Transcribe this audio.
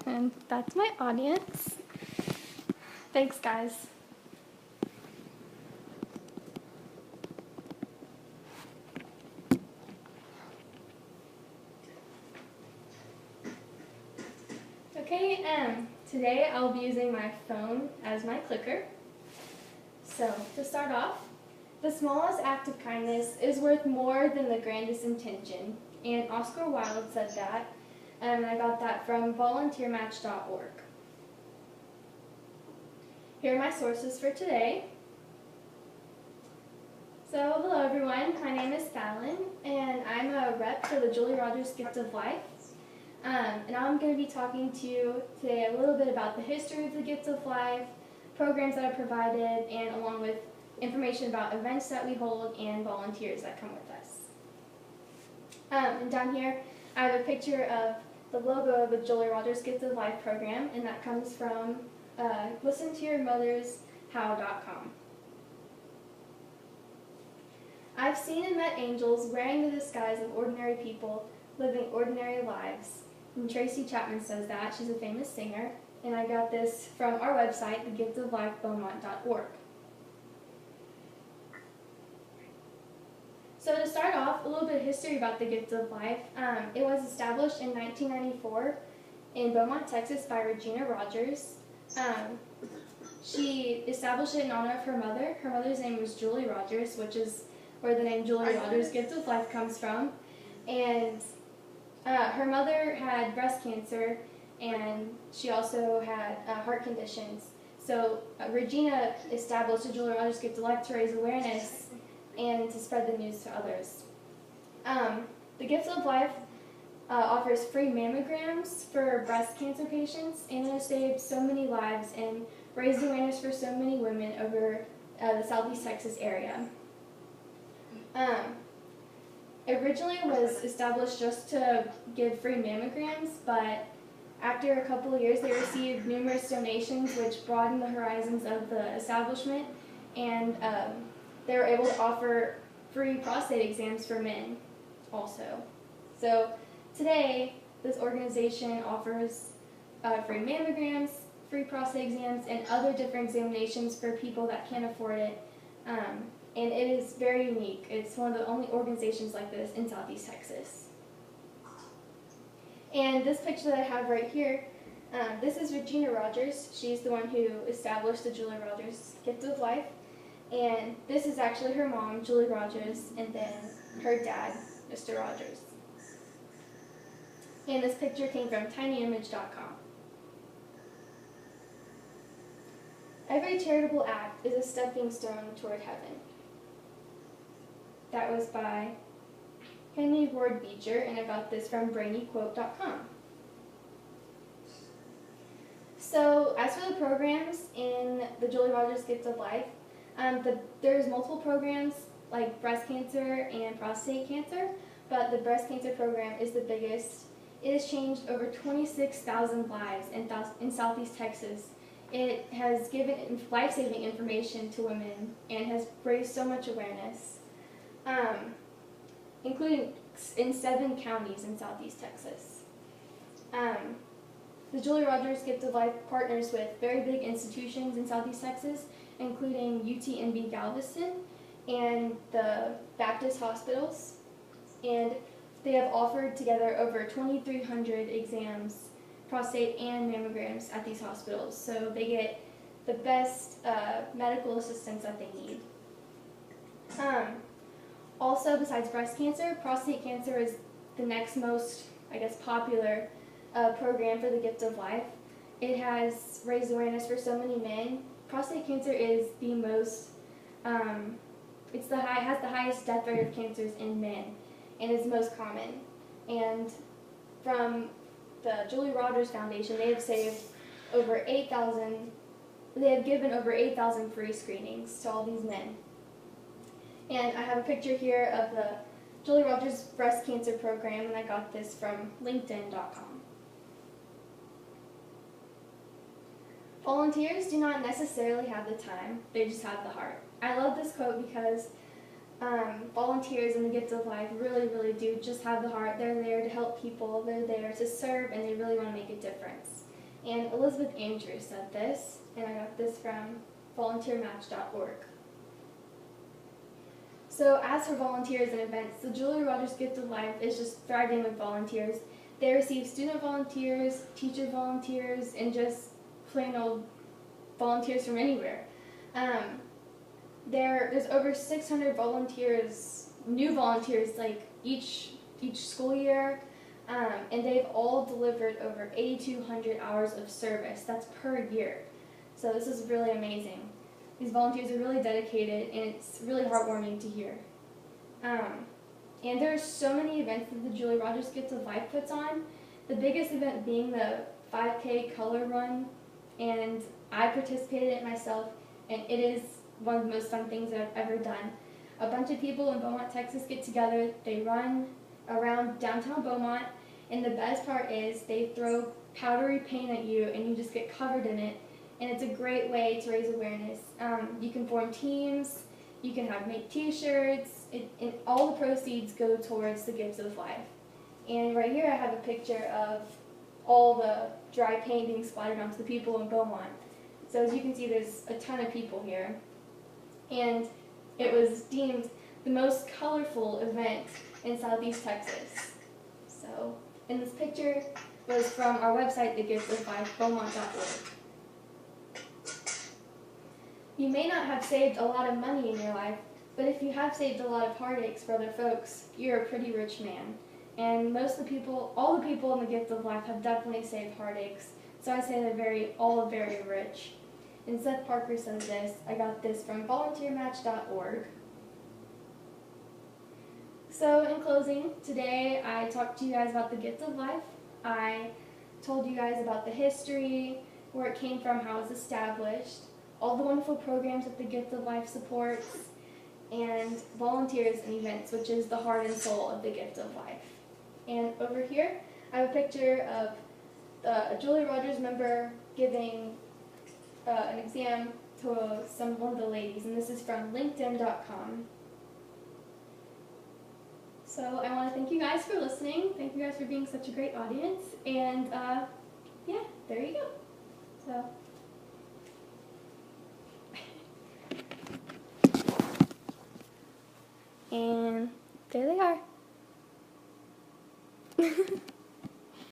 And that's my audience. Thanks, guys. Okay, today I'll be using my phone as my clicker. So, to start off, the smallest act of kindness is worth more than the grandest intention. And Oscar Wilde said that, and I got that from volunteermatch.org. Here are my sources for today. So, hello everyone, my name is Falon, and I'm a rep for the Julie Rogers Gift of Life. And I'm going to be talking to you today a little bit about the history of the Gift of Life, programs that are provided, and along with information about events that we hold and volunteers that come with us. And down here, I have a picture of the logo of the Julie Rogers Gift of Life program, and that comes from listentoyourmothershow.com. I've seen and met angels wearing the disguise of ordinary people, living ordinary lives. And Tracy Chapman says that. She's a famous singer. And I got this from our website, thegiftoflifebeaumont.org. So to start off, a little bit of history about the Gift of Life. It was established in 1994 in Beaumont, Texas by Regina Rogers. She established it in honor of her mother. Her mother's name was Julie Rogers, which is where the name Julie Rogers Gift of Life comes from. And her mother had breast cancer, and she also had heart conditions. So Regina established the Julie Rogers Gift of Life to raise awareness and to spread the news to others. The Gift of Life offers free mammograms for breast cancer patients, and it has saved so many lives and raised awareness for so many women over the Southeast Texas area. Originally it was established just to give free mammograms, but after a couple of years they received numerous donations which broadened the horizons of the establishment, and they were able to offer free prostate exams for men also. So today this organization offers free mammograms, free prostate exams, and other different examinations for people that can't afford it. And it is very unique. It's one of the only organizations like this in Southeast Texas. And this picture that I have right here, this is Regina Rogers. She's the one who established the Julie Rogers Gift of Life. And this is actually her mom, Julie Rogers, and then her dad, Mr. Rogers. And this picture came from tinyimage.com. Every charitable act is a stepping stone toward heaven. That was by Henry Ward Beecher, and I got this from brainyquote.com. So, as for the programs in the Julie Rogers Gift of Life, there's multiple programs like breast cancer and prostate cancer, but the breast cancer program is the biggest. It has changed over 26,000 lives in Southeast Texas. It has given life-saving information to women and has raised so much awareness, including in 7 counties in Southeast Texas. The Julie Rogers Gift of Life partners with very big institutions in Southeast Texas, including UTMB Galveston and the Baptist hospitals, and they have offered together over 2,300 exams, prostate and mammograms at these hospitals, so they get the best medical assistance that they need. Also, besides breast cancer, prostate cancer is the next most, popular program for the Gift of Life. It has raised awareness for so many men. Prostate cancer is the most, has the highest death rate of cancers in men, and is most common. And from the Julie Rogers Foundation, they have saved over 8,000, they have given over 8,000 free screenings to all these men. And I have a picture here of the Julie Rogers Breast Cancer Program, and I got this from LinkedIn.com. Volunteers do not necessarily have the time, they just have the heart. I love this quote because volunteers in the Gift of Life really do just have the heart. They're there to help people, they're there to serve, and they really want to make a difference. And Elizabeth Andrews said this, and I got this from volunteermatch.org. So as for volunteers and events, the Julia Rogers Gift of Life is just thriving with volunteers. They receive student volunteers, teacher volunteers, and just plain old volunteers from anywhere. There's over 600 volunteers, new volunteers, like each school year, and they've all delivered over 8,200 hours of service. That's per year. So this is really amazing. These volunteers are really dedicated, and it's really heartwarming to hear. And there are so many events that the Julia Rogers Gift of Life puts on. The biggest event being the 5K color run, and I participated in it myself, and it is one of the most fun things that I've ever done. A bunch of people in Beaumont, Texas get together, they run around downtown Beaumont, and the best part is they throw powdery paint at you and you just get covered in it, and it's a great way to raise awareness. You can form teams, you can make t-shirts, and all the proceeds go towards the Gifts of Life. And right here I have a picture of all the dry paint being splattered onto the people in Beaumont. So as you can see, there's a ton of people here. And it was deemed the most colorful event in Southeast Texas. So, and this picture was from our website, thegiftsoflifebeaumont.org. You may not have saved a lot of money in your life, but if you have saved a lot of heartaches for other folks, you're a pretty rich man. And all the people in the Gift of Life have definitely saved heartaches. So I say they're all very rich. And Seth Parker says this. I got this from volunteermatch.org. So in closing, today I talked to you guys about the Gift of Life. I told you guys about the history, where it came from, how it was established, all the wonderful programs that the Gift of Life supports, and volunteers and events, which is the heart and soul of the Gift of Life. And over here, I have a picture of a Julia Rogers member giving an exam to one of the ladies, and this is from LinkedIn.com. So I want to thank you guys for listening. Thank you guys for being such a great audience. And yeah, there you go. So.